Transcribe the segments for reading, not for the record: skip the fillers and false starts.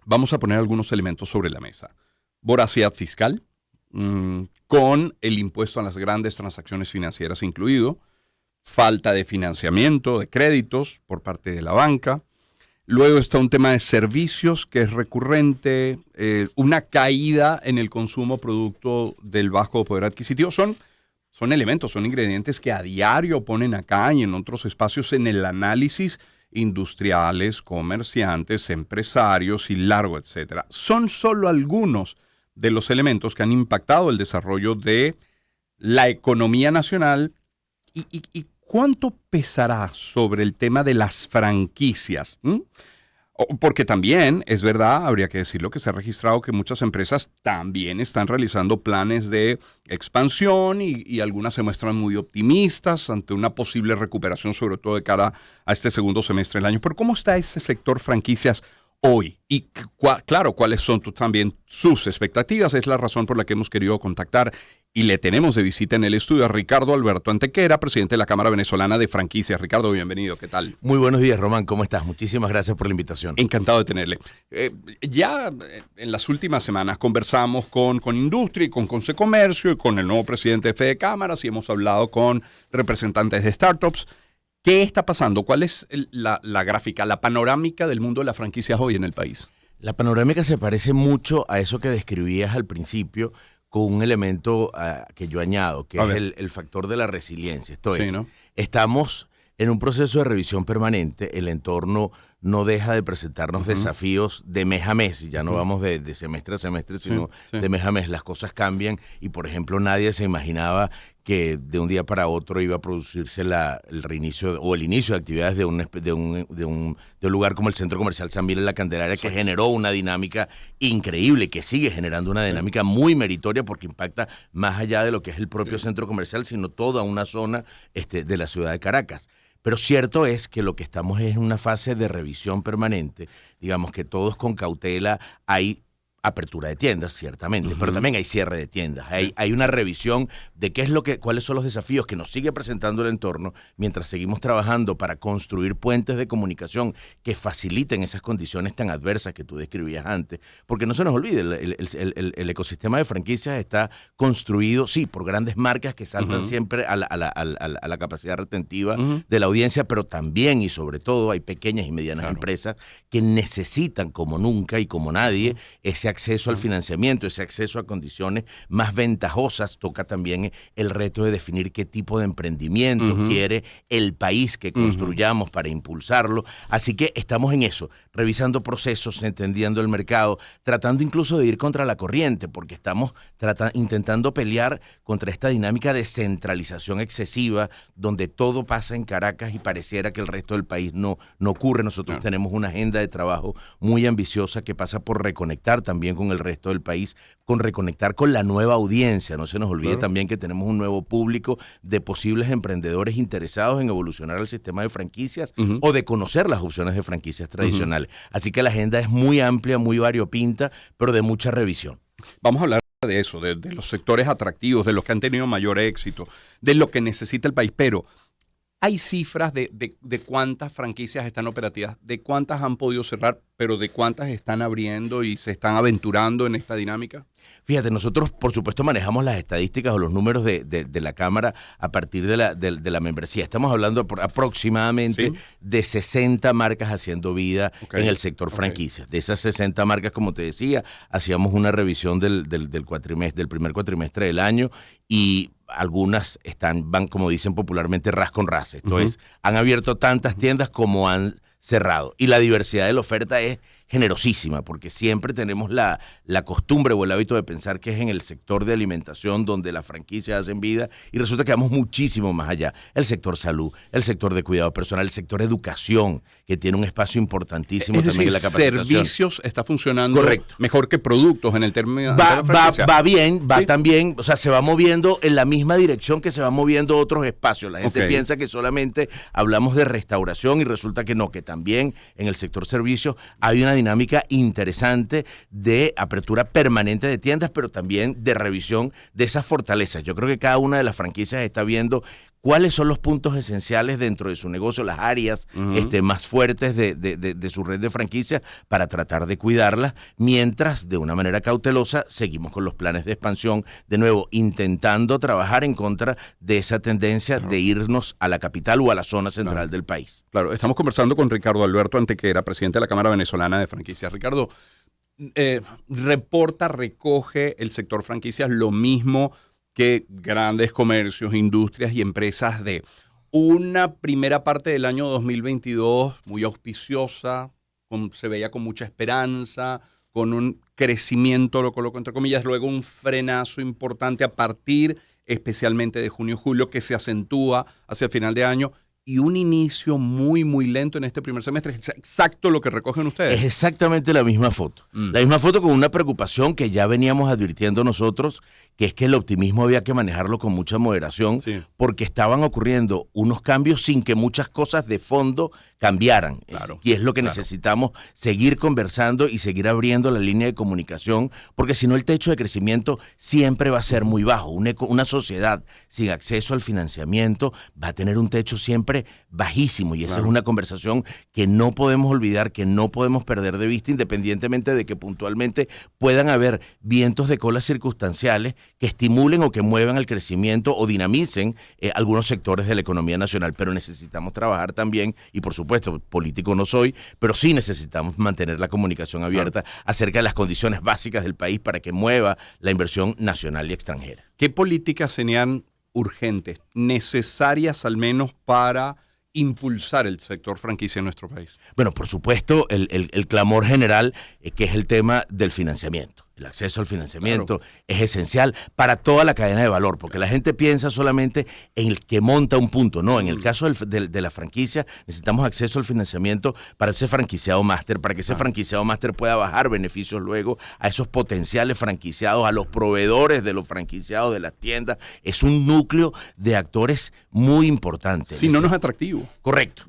vamos a poner algunos elementos sobre la mesa. Voracidad fiscal, con el impuesto a las grandes transacciones financieras incluido, falta de financiamiento, de créditos por parte de la banca. Luego está un tema de servicios que es recurrente, una caída en el consumo producto del bajo poder adquisitivo. Son elementos, son ingredientes que a diario ponen acá y en otros espacios en el análisis industriales, comerciantes, empresarios y largo, etcétera. Son solo algunos de los elementos que han impactado el desarrollo de la economía nacional y ¿cuánto pesará sobre el tema de las franquicias? Porque también, es verdad, habría que decirlo, que se ha registrado que muchas empresas también están realizando planes de expansión y algunas se muestran muy optimistas ante una posible recuperación, sobre todo de cara a este segundo semestre del año. Pero ¿cómo está ese sector franquicias hoy? Y claro, ¿cuáles son también sus expectativas? Es la razón por la que hemos querido contactar y le tenemos de visita en el estudio a Ricardo Alberto Antequera, presidente de la Cámara Venezolana de Franquicias. Ricardo, bienvenido. ¿Qué tal? Muy buenos días, Román. ¿Cómo estás? Muchísimas gracias por la invitación. Encantado de tenerle. Ya en las últimas semanas conversamos con Industria y con Consecomercio y con el nuevo presidente de Fede Cámaras y hemos hablado con representantes de startups. ¿Qué está pasando? ¿Cuál es la gráfica, la panorámica del mundo de las franquicias hoy en el país? La panorámica se parece mucho a eso que describías al principio, con un elemento que yo añado, que es el factor de la resiliencia. Esto es, ¿no? Estamos en un proceso de revisión permanente, el entorno no deja de presentarnos desafíos de mes a mes, y ya no vamos de semestre a semestre, sino de mes a mes. Las cosas cambian y, por ejemplo, nadie se imaginaba que de un día para otro iba a producirse el reinicio o el inicio de actividades de un lugar como el Centro Comercial San Miguel en la Candelaria, que generó una dinámica increíble, que sigue generando una dinámica muy meritoria porque impacta más allá de lo que es el propio centro comercial, sino toda una zona de la ciudad de Caracas. Pero cierto es que lo que estamos es en una fase de revisión permanente, digamos que todos con cautela. Hay apertura de tiendas, ciertamente, pero también hay cierre de tiendas. Hay una revisión de cuáles son los desafíos que nos sigue presentando el entorno mientras seguimos trabajando para construir puentes de comunicación que faciliten esas condiciones tan adversas que tú describías antes. Porque no se nos olvide, el ecosistema de franquicias está construido, sí, por grandes marcas que saltan siempre a la capacidad retentiva de la audiencia, pero también y sobre todo hay pequeñas y medianas empresas que necesitan como nunca y como nadie ese acceso al financiamiento, ese acceso a condiciones más ventajosas. Toca también el reto de definir qué tipo de emprendimiento quiere el país que construyamos para impulsarlo. Así que estamos en eso, revisando procesos, entendiendo el mercado, tratando incluso de ir contra la corriente, porque estamos intentando pelear contra esta dinámica de centralización excesiva, donde todo pasa en Caracas y pareciera que el resto del país no ocurre. Nosotros tenemos una agenda de trabajo muy ambiciosa que pasa por reconectar también con el resto del país, con reconectar con la nueva audiencia. No se nos olvide también que tenemos un nuevo público de posibles emprendedores interesados en evolucionar el sistema de franquicias o de conocer las opciones de franquicias tradicionales. Así que la agenda es muy amplia, muy variopinta, pero de mucha revisión. Vamos a hablar de eso, de los sectores atractivos, de los que han tenido mayor éxito, de lo que necesita el país, pero ¿hay cifras de cuántas franquicias están operativas, de cuántas han podido cerrar, pero de cuántas están abriendo y se están aventurando en esta dinámica? Fíjate, nosotros por supuesto manejamos las estadísticas o los números de la Cámara a partir de la membresía. Estamos hablando aproximadamente de 60 marcas haciendo vida en el sector franquicias. De esas 60 marcas, como te decía, hacíamos una revisión del primer cuatrimestre del año y algunas van, como dicen popularmente, ras con ras. Esto es, han abierto tantas tiendas como han cerrado. Y la diversidad de la oferta es generosísima, porque siempre tenemos la costumbre o el hábito de pensar que es en el sector de alimentación donde las franquicias hacen vida, y resulta que vamos muchísimo más allá. El sector salud, el sector de cuidado personal, el sector educación, que tiene un espacio importantísimo también en la capacitación. Servicios está funcionando mejor que productos en el término de la franquicia. Va bien, va también, o sea, se va moviendo en la misma dirección que se van moviendo otros espacios. La gente piensa que solamente hablamos de restauración y resulta que no, que también en el sector servicios hay una dinámica interesante de apertura permanente de tiendas, pero también de revisión de esas fortalezas. Yo creo que cada una de las franquicias está viendo cuáles son los puntos esenciales dentro de su negocio, las áreas más fuertes de su red de franquicias para tratar de cuidarlas, mientras de una manera cautelosa seguimos con los planes de expansión, de nuevo intentando trabajar en contra de esa tendencia de irnos a la capital o a la zona central del país. Claro, estamos conversando con Ricardo Alberto Antequera, presidente de la Cámara Venezolana de Franquicias. Ricardo, recoge el sector franquicias lo mismo que grandes comercios, industrias y empresas de una primera parte del año 2022 muy auspiciosa, se veía con mucha esperanza, con un crecimiento, lo coloco entre comillas, luego un frenazo importante a partir especialmente de junio-julio que se acentúa hacia el final de año y un inicio muy, muy lento en este primer semestre. Es exacto lo que recogen ustedes. Es exactamente la misma foto. La misma foto con una preocupación que ya veníamos advirtiendo nosotros, que es que el optimismo había que manejarlo con mucha moderación, porque estaban ocurriendo unos cambios sin que muchas cosas de fondo cambiaran. Claro, y es lo que necesitamos, seguir conversando y seguir abriendo la línea de comunicación, porque si no el techo de crecimiento siempre va a ser muy bajo. Una sociedad sin acceso al financiamiento va a tener un techo siempre bajísimo, y esa es una conversación que no podemos olvidar, que no podemos perder de vista, independientemente de que puntualmente puedan haber vientos de cola circunstanciales que estimulen o que muevan el crecimiento o dinamicen algunos sectores de la economía nacional, pero necesitamos trabajar también, y por supuesto, político no soy, pero sí necesitamos mantener la comunicación abierta acerca de las condiciones básicas del país para que mueva la inversión nacional y extranjera. ¿Qué políticas serían urgentes, necesarias al menos para impulsar el sector franquicia en nuestro país? Bueno, por supuesto, el clamor general, que es el tema del financiamiento. El acceso al financiamiento es esencial para toda la cadena de valor, porque la gente piensa solamente en el que monta un punto. No, en el caso de la franquicia necesitamos acceso al financiamiento para ese franquiciado máster, para que ese franquiciado máster pueda bajar beneficios luego a esos potenciales franquiciados, a los proveedores de los franquiciados de las tiendas. Es un núcleo de actores muy importante. Si no es atractivo. Correcto.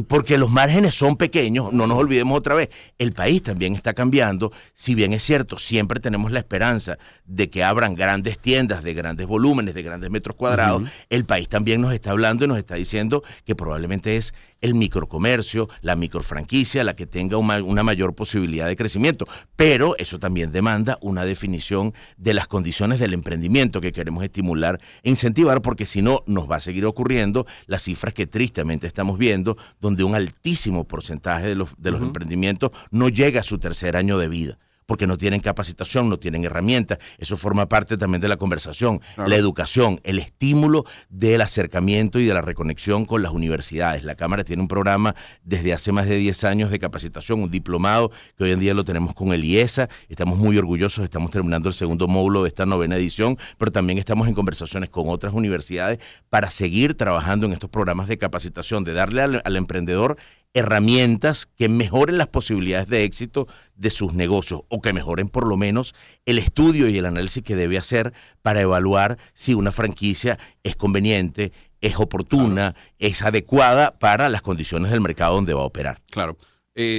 Porque los márgenes son pequeños, no nos olvidemos otra vez. El país también está cambiando, si bien es cierto, siempre tenemos la esperanza de que abran grandes tiendas de grandes volúmenes, de grandes metros cuadrados. El país también nos está hablando y nos está diciendo que probablemente es el microcomercio, la microfranquicia, la que tenga una mayor posibilidad de crecimiento. Pero eso también demanda una definición de las condiciones del emprendimiento que queremos estimular e incentivar, porque si no, nos va a seguir ocurriendo las cifras que tristemente estamos viendo, donde un altísimo porcentaje de los emprendimientos no llega a su tercer año de vida, porque no tienen capacitación, no tienen herramientas. Eso forma parte también de la conversación. La educación, el estímulo del acercamiento y de la reconexión con las universidades. La Cámara tiene un programa desde hace más de 10 años de capacitación, un diplomado que hoy en día lo tenemos con el IESA. Estamos muy orgullosos, estamos terminando el segundo módulo de esta 9ª edición, pero también estamos en conversaciones con otras universidades para seguir trabajando en estos programas de capacitación, de darle al emprendedor herramientas que mejoren las posibilidades de éxito de sus negocios, o que mejoren por lo menos el estudio y el análisis que debe hacer para evaluar si una franquicia es conveniente, es oportuna, es adecuada para las condiciones del mercado donde va a operar. Claro.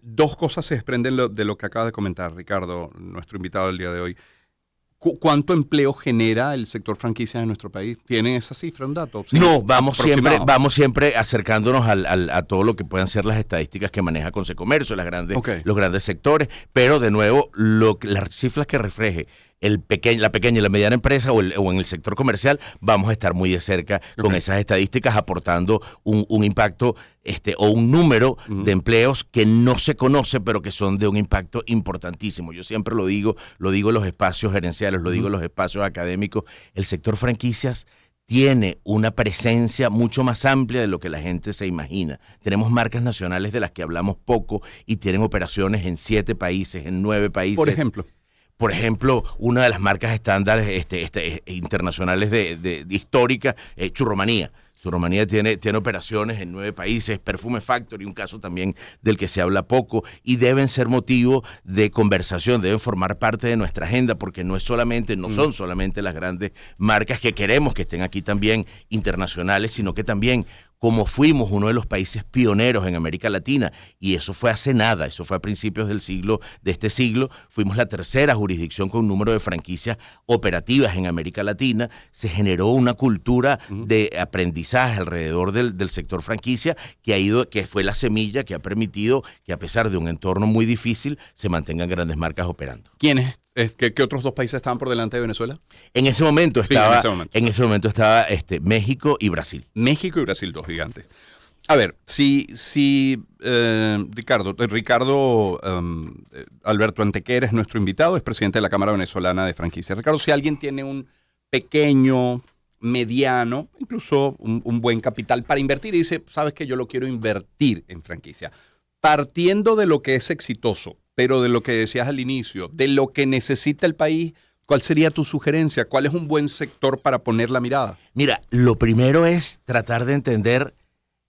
Dos cosas se desprenden de lo que acaba de comentar Ricardo, nuestro invitado del día de hoy. ¿Cuánto empleo genera el sector franquicia en nuestro país? ¿Tienen esa cifra, un dato? ¿Sí? No, vamos siempre acercándonos a todo lo que puedan ser las estadísticas que maneja Consecomercio, los grandes sectores, pero de nuevo, las cifras que refleje la pequeña y la mediana empresa o en el sector comercial, vamos a estar muy de cerca con esas estadísticas, aportando un impacto o un número de empleos que no se conoce, pero que son de un impacto importantísimo. Yo siempre lo digo en los espacios gerenciales, lo digo en los espacios académicos. El sector franquicias tiene una presencia mucho más amplia de lo que la gente se imagina. Tenemos marcas nacionales de las que hablamos poco y tienen operaciones en 7 países, en 9 países. Por ejemplo, una de las marcas estándares internacionales de histórica, Churromanía. Churromanía tiene operaciones en 9 países, Perfume Factory, un caso también del que se habla poco, y deben ser motivo de conversación, deben formar parte de nuestra agenda, porque no son solamente las grandes marcas que queremos que estén aquí también internacionales, sino que también como fuimos uno de los países pioneros en América Latina, y eso fue hace nada, eso fue a principios de este siglo, fuimos la tercera jurisdicción con un número de franquicias operativas en América Latina, se generó una cultura de aprendizaje alrededor del sector franquicia que fue la semilla que ha permitido que, a pesar de un entorno muy difícil, se mantengan grandes marcas operando. ¿Quiénes? ¿Qué otros dos países estaban por delante de Venezuela? En ese momento estaba México y Brasil. México y Brasil, dos gigantes. A ver, Ricardo Alberto Antequera es nuestro invitado, es presidente de la Cámara Venezolana de Franquicias. Ricardo, si alguien tiene un pequeño, mediano, incluso un buen capital para invertir y dice, sabes que yo lo quiero invertir en franquicia, partiendo de lo que es exitoso, pero de lo que decías al inicio, de lo que necesita el país, ¿cuál sería tu sugerencia? ¿Cuál es un buen sector para poner la mirada? Mira, lo primero es tratar de entender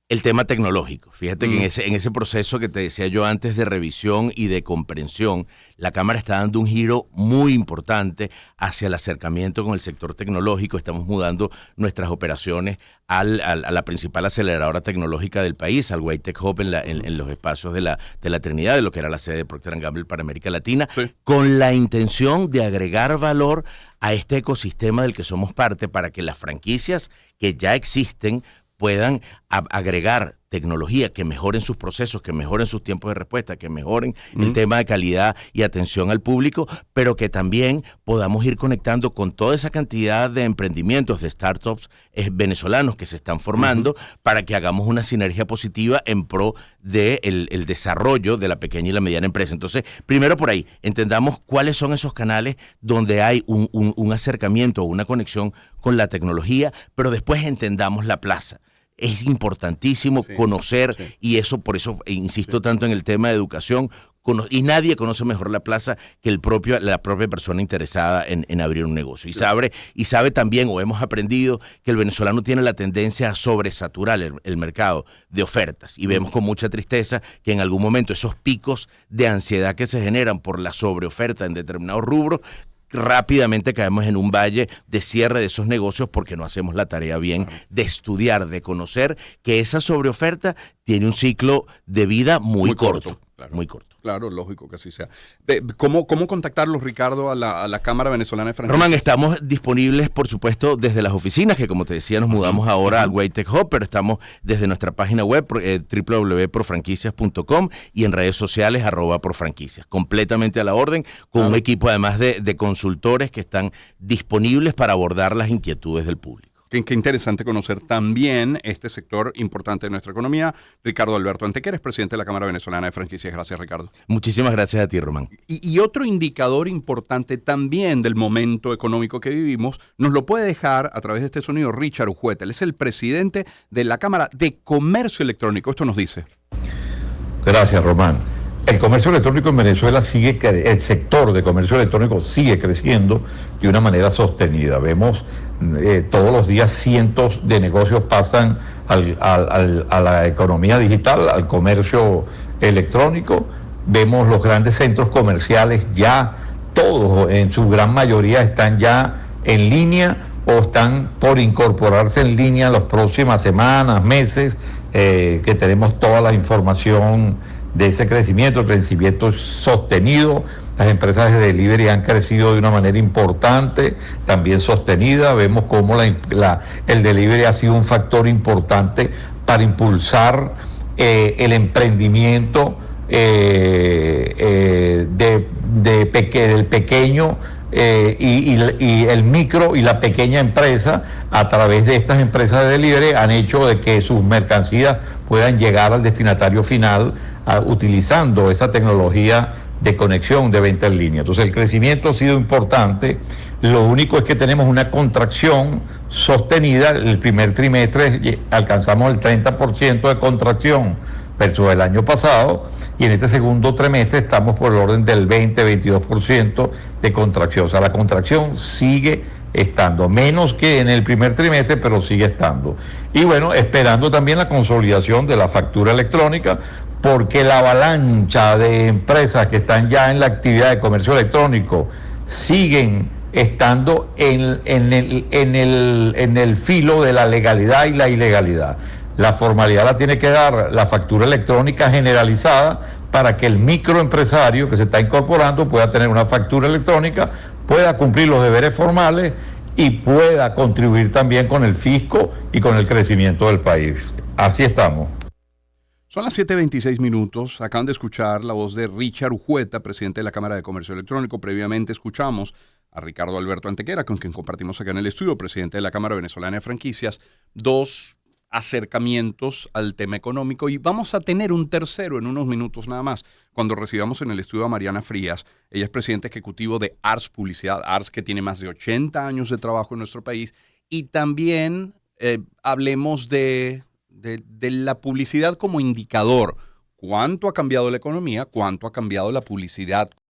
el tema tecnológico. Fíjate que en ese proceso que te decía yo antes de revisión y de comprensión, la Cámara está dando un giro muy importante hacia el acercamiento con el sector tecnológico. Estamos mudando nuestras operaciones a la principal aceleradora tecnológica del país, al White Tech Hub en los espacios de la Trinidad, de lo que era la sede de Procter & Gamble para América Latina, con la intención de agregar valor a este ecosistema del que somos parte para que las franquicias que ya existen puedan agregar tecnología que mejoren sus procesos, que mejoren sus tiempos de respuesta, que mejoren el tema de calidad y atención al público, pero que también podamos ir conectando con toda esa cantidad de emprendimientos, de startups venezolanos que se están formando para que hagamos una sinergia positiva en pro del desarrollo de la pequeña y la mediana empresa. Entonces, primero por ahí, entendamos cuáles son esos canales donde hay un acercamiento o una conexión con la tecnología, pero después entendamos la plaza. Es importantísimo conocer, y por eso insisto tanto en el tema de educación, y nadie conoce mejor la plaza que la propia persona interesada en abrir un negocio. Y sabe también, o hemos aprendido, que el venezolano tiene la tendencia a sobresaturar el mercado de ofertas. Y vemos con mucha tristeza que en algún momento esos picos de ansiedad que se generan por la sobreoferta en determinados rubros, rápidamente caemos en un valle de cierre de esos negocios porque no hacemos la tarea bien de estudiar, de conocer que esa sobreoferta tiene un ciclo de vida muy corto. Muy corto. Claro, lógico que así sea. ¿Cómo contactarlos, Ricardo, a la Cámara Venezolana de Franquicias? Román, estamos disponibles, por supuesto, desde las oficinas, que como te decía, nos mudamos ahora al White Tech Hub, pero estamos desde nuestra página web, www.profranquicias.com, y en redes sociales, @profranquicias. Completamente a la orden, con un equipo además de consultores que están disponibles para abordar las inquietudes del público. Qué interesante conocer también este sector importante de nuestra economía. Ricardo Alberto Antequera es presidente de la Cámara Venezolana de Franquicias. Gracias, Ricardo. Muchísimas gracias a ti, Román. Y otro indicador importante también del momento económico que vivimos, nos lo puede dejar a través de este sonido Richard Ujueta. Él es el presidente de la Cámara de Comercio Electrónico. Esto nos dice. Gracias, Román. El comercio electrónico en Venezuela el sector de comercio electrónico sigue creciendo de una manera sostenida. Vemos todos los días cientos de negocios pasan a la economía digital, al comercio electrónico. Vemos los grandes centros comerciales ya, todos en su gran mayoría están ya en línea o están por incorporarse en línea en las próximas semanas, meses, que tenemos toda la información de ese crecimiento. El crecimiento es sostenido. Las empresas de delivery han crecido de una manera importante, también sostenida. Vemos cómo el delivery ha sido un factor importante para impulsar el emprendimiento del pequeño y el micro y la pequeña empresa. A través de estas empresas de delivery han hecho de que sus mercancías puedan llegar al destinatario final utilizando esa tecnología de conexión de venta en línea. Entonces el crecimiento ha sido importante. Lo único es que tenemos una contracción sostenida. El primer trimestre alcanzamos el 30% de contracción versus el año pasado, y en este segundo trimestre estamos por el orden del 20-22% de contracción. O sea, la contracción sigue estando, menos que en el primer trimestre, pero sigue estando. Y bueno, esperando también la consolidación de la factura electrónica, porque la avalancha de empresas que están ya en la actividad de comercio electrónico siguen estando en el filo de la legalidad y la ilegalidad. La formalidad la tiene que dar la factura electrónica generalizada para que el microempresario que se está incorporando pueda tener una factura electrónica, pueda cumplir los deberes formales y pueda contribuir también con el fisco y con el crecimiento del país. Así estamos. Son las 7:26. Acaban de escuchar la voz de Richard Ujueta, presidente de la Cámara de Comercio Electrónico. Previamente escuchamos a Ricardo Alberto Antequera, con quien compartimos acá en el estudio, presidente de la Cámara Venezolana de Franquicias. Dos acercamientos al tema económico, y vamos a tener un tercero en unos minutos nada más, cuando recibamos en el estudio a Mariana Frías. Ella es presidente ejecutivo de Ars Publicidad, Ars, que tiene más de 80 años de trabajo en nuestro país, y también hablemos de la publicidad como indicador. ¿Cuánto ha cambiado la economía? ¿Cuánto ha cambiado la publicidad